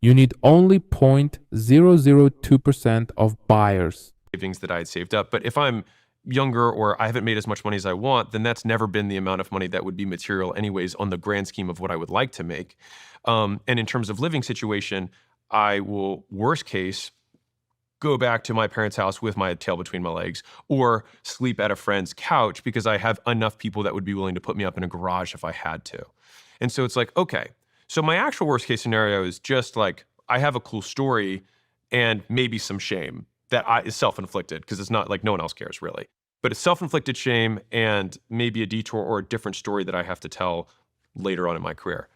You need only 0.002% of buyers. Savings that I had saved up. But if I'm younger or I haven't made as much money as I want, then that's never been the amount of money that would be material anyways on the grand scheme of what I would like to make. And in terms of living situation, I will, worst case, go back to my parents' house with my tail between my legs or sleep at a friend's couch because I have enough people that would be willing to put me up in a garage if I had to. And so it's like, okay, so my actual worst case scenario is just like, I have a cool story and maybe some shame that is self-inflicted because it's not like no one else cares really. But it's self-inflicted shame and maybe a detour or a different story that I have to tell later on in my career.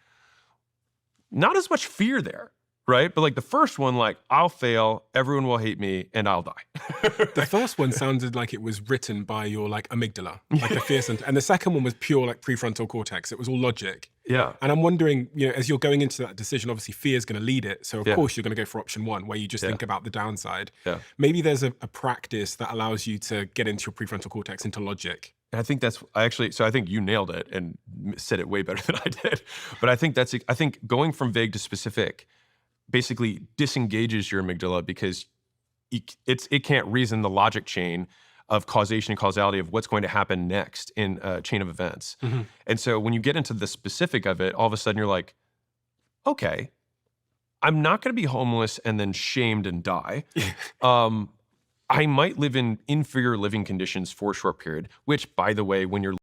Not as much fear there, right? But like the first one, like I'll fail, everyone will hate me, and I'll die. The first one sounded like it was written by your like amygdala, like the fear center. And the second one was pure like prefrontal cortex. It was all logic. Yeah. And I'm wondering, you know, as you're going into that decision, obviously fear is going to lead it. So of course you're going to go for option one, where you just think about the downside. Yeah. Maybe there's a practice that allows you to get into your prefrontal cortex, into logic. And I think that's actually, so I think you nailed it and said it way better than I did. But I think going from vague to specific basically disengages your amygdala because it can't reason the logic chain of causation and causality of what's going to happen next in a chain of events. Mm-hmm. And so when you get into the specific of it, all of a sudden you're like, okay, I'm not going to be homeless and then shamed and die. I might live in inferior living conditions for a short period, which, by the way, when you're